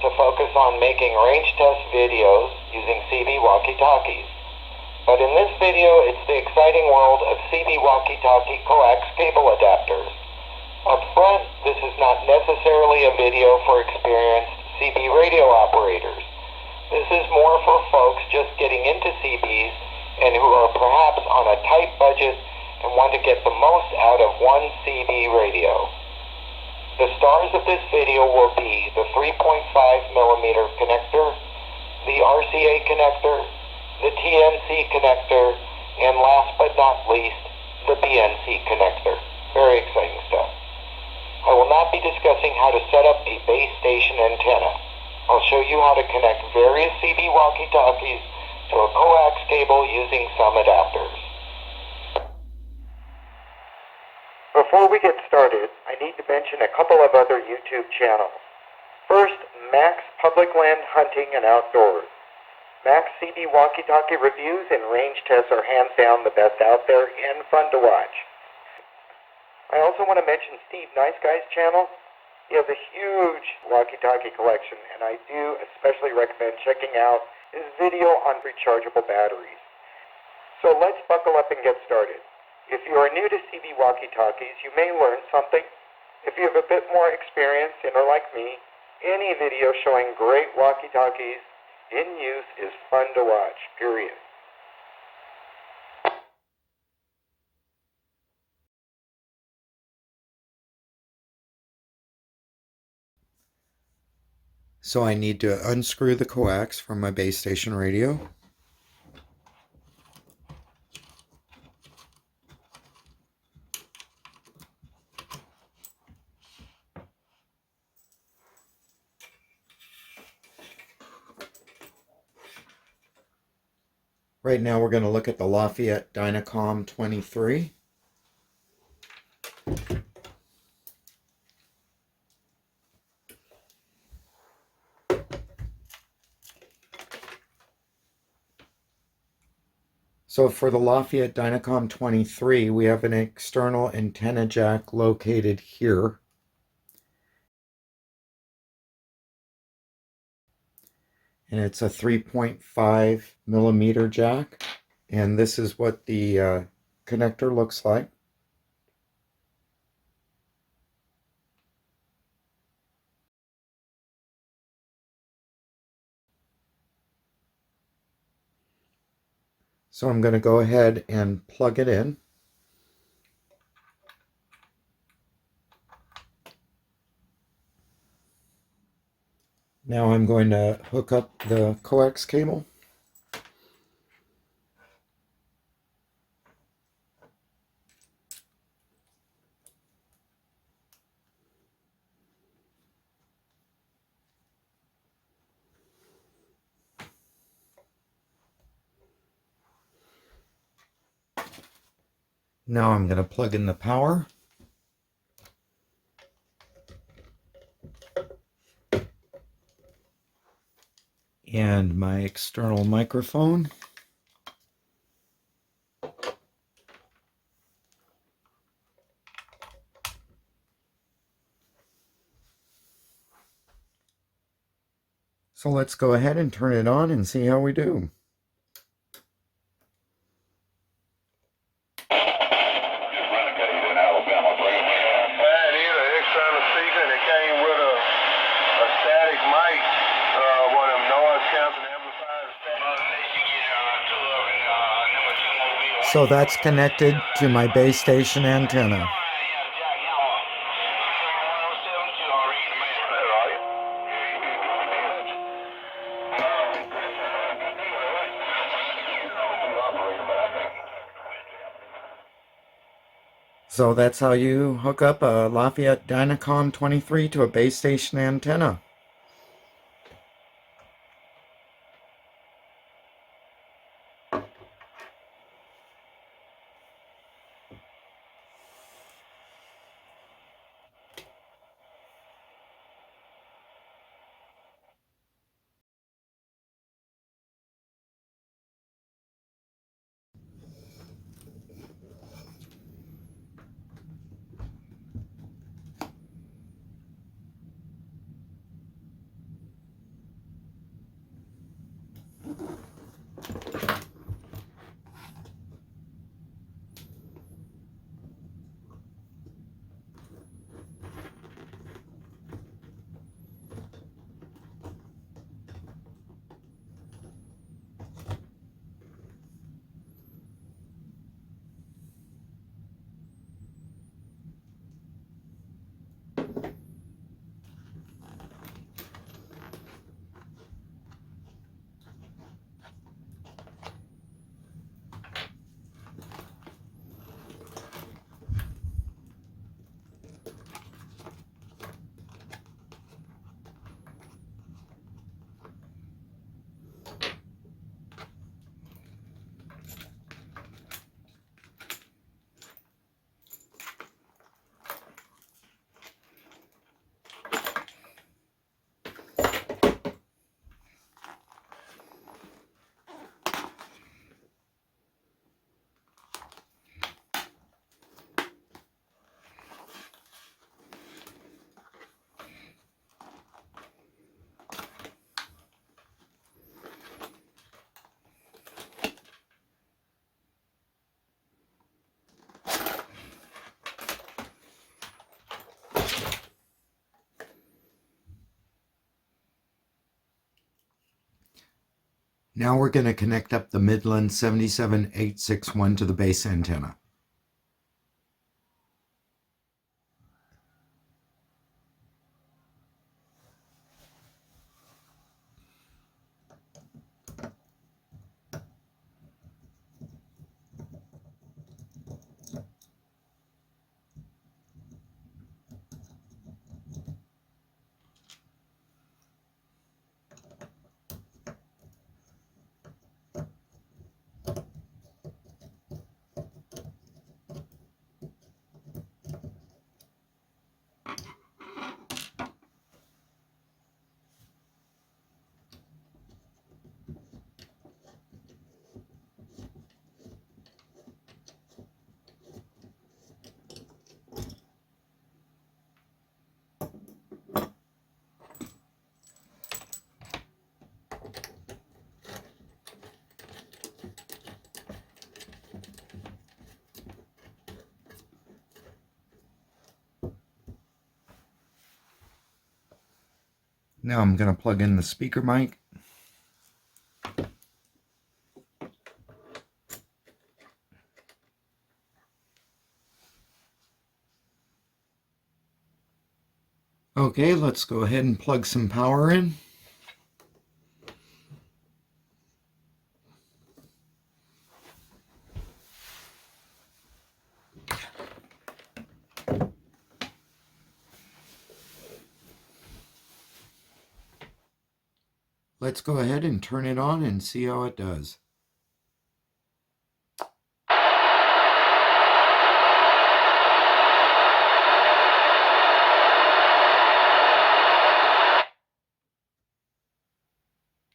to focus on making range test videos using CB walkie-talkies. But in this video, it's the exciting world of CB walkie-talkie coax cable adapters. Up front, this is not necessarily a video for experienced CB radio operators. This is more for folks just getting into CBs and who are perhaps on a tight budget and want to get the most out of one CB radio. The stars of this video will be the 3.5mm connector, the RCA connector, the TNC connector, and last but not least, the BNC connector. Very exciting stuff. I will not be discussing how to set up a base station antenna. I'll show you how to connect various CB walkie-talkies to a coax cable using some adapters. Before we get started, I need to mention a couple of other YouTube channels. First, Max Public Land Hunting and Outdoors. Max CB walkie-talkie reviews and range tests are hands down the best out there and fun to watch. I also want to mention Steve Nice Guy's channel. He has a huge walkie-talkie collection, and I do especially recommend checking out his video on rechargeable batteries. So let's buckle up and get started. If you are new to CB walkie-talkies, you may learn something. If you have a bit more experience and are like me, any video showing great walkie-talkies in use is fun to watch, period. So I need to unscrew the coax from my base station radio. Right now we're going to look at the Lafayette Dyna-Com 23. So for the Lafayette Dyna-Com 23, we have an external antenna jack located here. And it's a 3.5mm jack. And this is what the connector looks like. So I'm going to go ahead and plug it in. Now I'm going to hook up the coax cable. Now I'm going to plug in the power. And my external microphone. So let's go ahead and turn it on and see how we do. So that's connected to my base station antenna. So that's how you hook up a Lafayette Dyna-Com 23 to a base station antenna. Now we're going to connect up the Midland 77861 to the base antenna. Now I'm going to plug in the speaker mic. Okay, let's go ahead and plug some power in. Let's go ahead and turn it on and see how it does.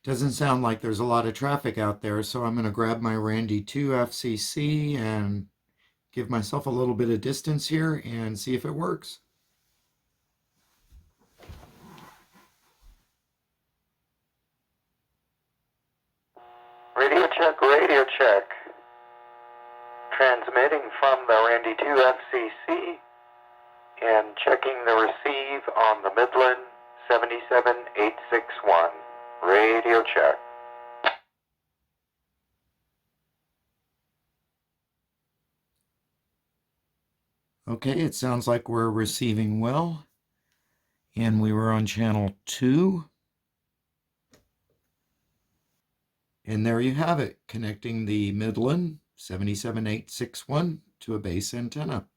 Doesn't sound like there's a lot of traffic out there, so I'm going to grab my Randy II FCC and give myself a little bit of distance here and see if it works. Radio check, radio check. Transmitting from the Randy II FCC and checking the receive on the Midland 77861. Radio check. Okay, it sounds like we're receiving well. And we were on channel 2. And there you have it, connecting the Midland 77861 to a base antenna.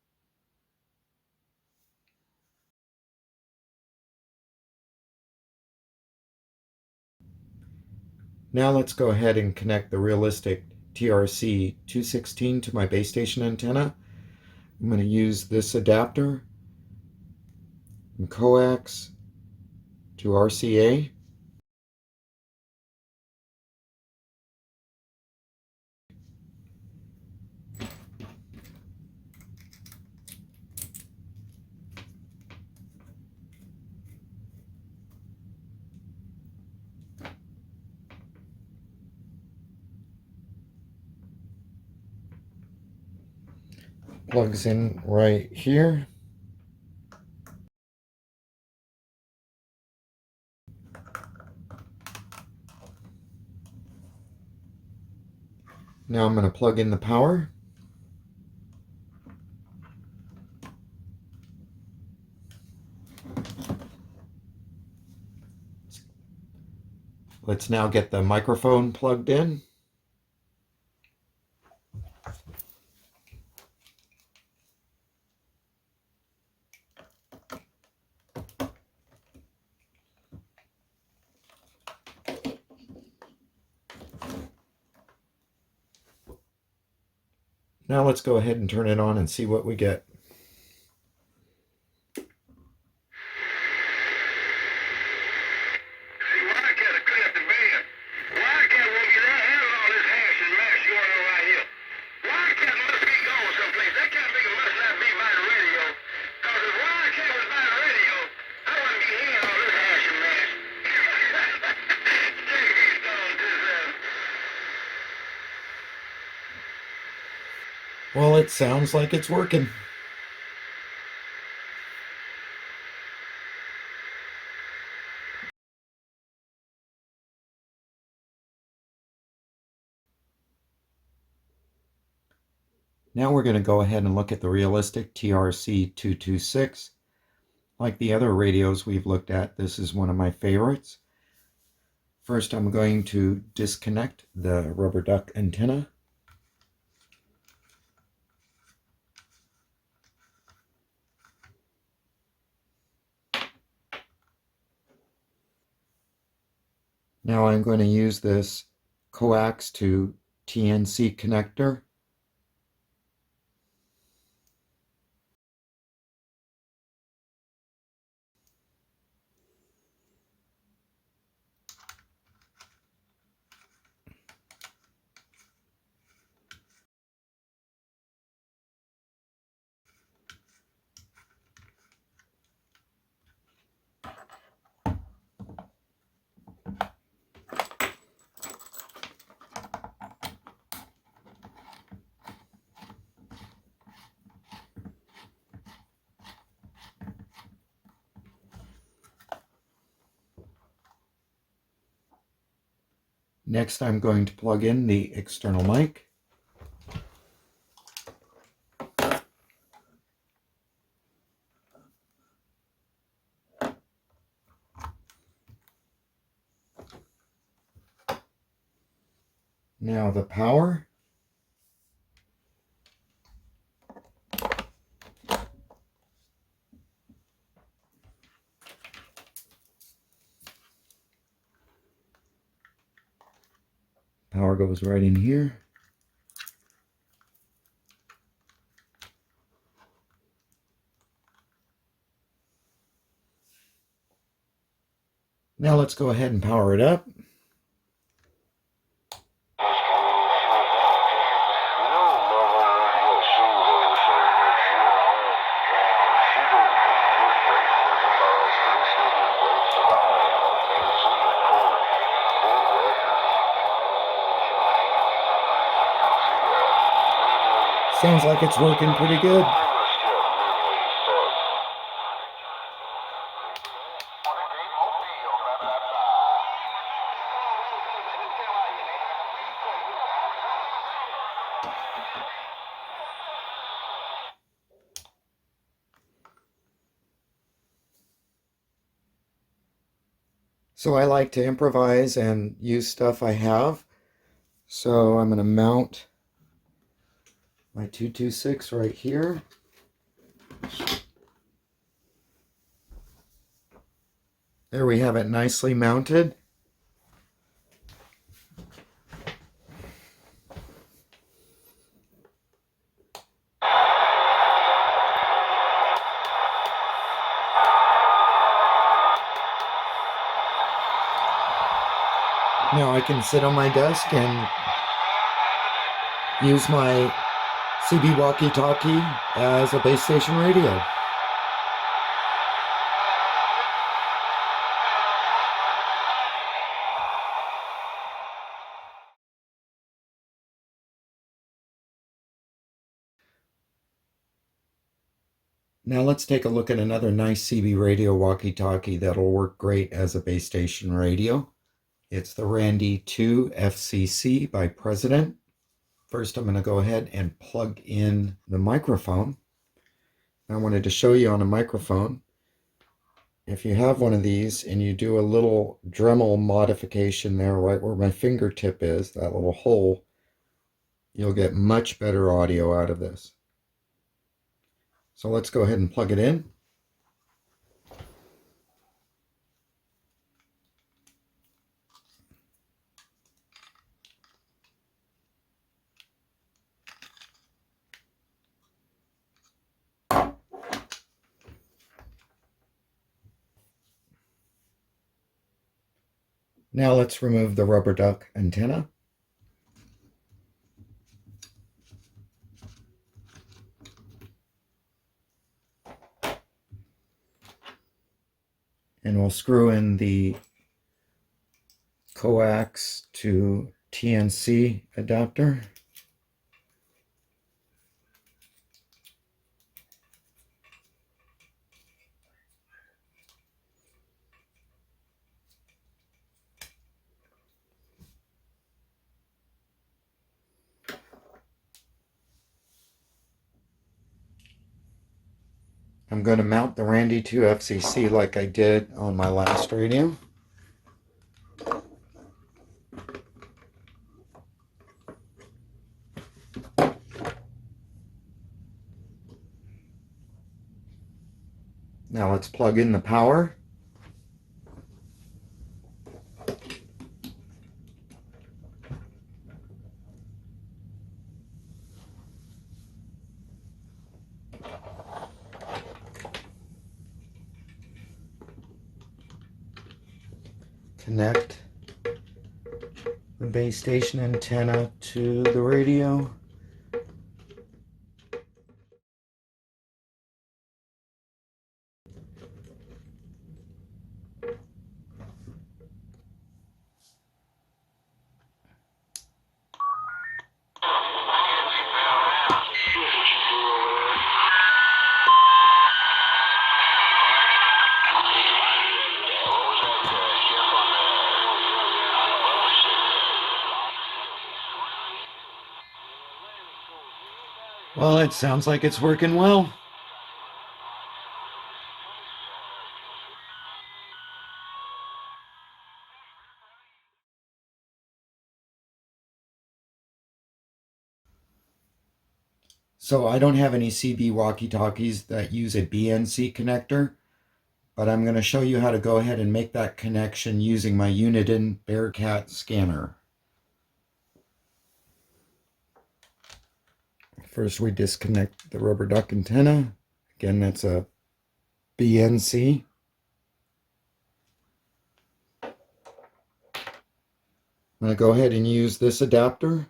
Now let's go ahead and connect the realistic TRC 216 to my base station antenna. I'm going to use this adapter from coax to RCA. Plugs in right here. Now I'm going to plug in the power. Let's now get the microphone plugged in. Now let's go ahead and turn it on and see what we get. Well, it sounds like it's working. Now we're going to go ahead and look at the realistic TRC-226. Like the other radios we've looked at, this is one of my favorites. First, I'm going to disconnect the rubber duck antenna. Now I'm going to use this coax to TNC connector. Next, I'm going to plug in the external mic. Now the power. Power goes right in here. Now let's go ahead and power it up. Sounds like it's working pretty good. So I like to improvise and use stuff I have. So I'm going to mount my 226 right here. There we have it nicely mounted. Now I can sit on my desk and use my CB walkie-talkie as a base station radio. Now let's take a look at another nice CB radio walkie-talkie that'll work great as a base station radio. It's the Randy II FCC by President. First, I'm going to go ahead and plug in the microphone. I wanted to show you on a microphone. If you have one of these and you do a little Dremel modification there right where my fingertip is, that little hole, you'll get much better audio out of this. So let's go ahead and plug it in. Now let's remove the rubber duck antenna. And we'll screw in the coax to TNC adapter. I'm going to mount the Randy II FCC like I did on my last radio. Now let's plug in the power. Connect the base station antenna to the radio. Well, it sounds like it's working well. So I don't have any CB walkie-talkies that use a BNC connector, but I'm going to show you how to go ahead and make that connection using my Uniden Bearcat scanner. First we disconnect the rubber duck antenna. Again, that's a BNC. I'm going to go ahead and use this adapter.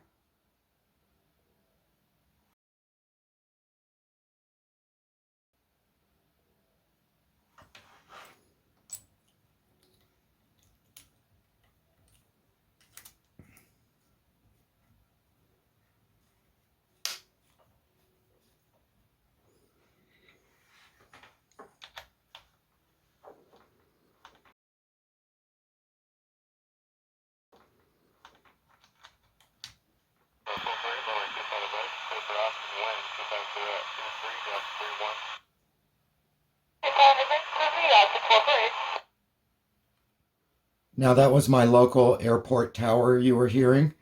Now that was my local airport tower you were hearing,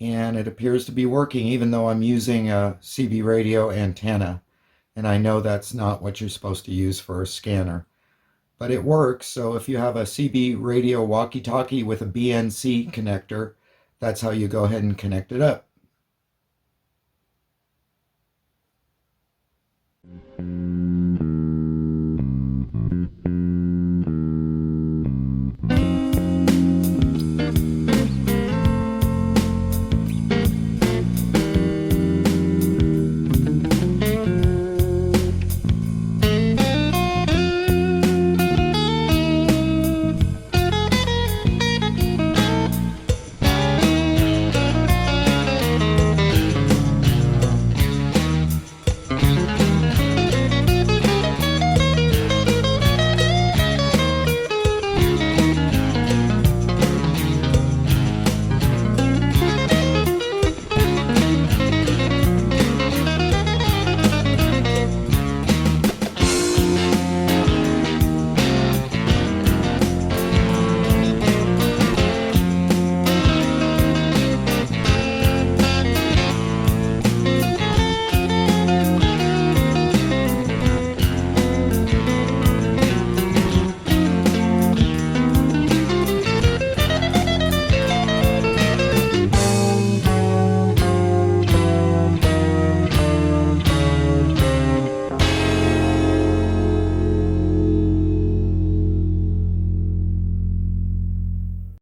and it appears to be working even though I'm using a CB radio antenna, and I know that's not what you're supposed to use for a scanner. But it works, so if you have a CB radio walkie-talkie with a BNC connector, that's how you go ahead and connect it up.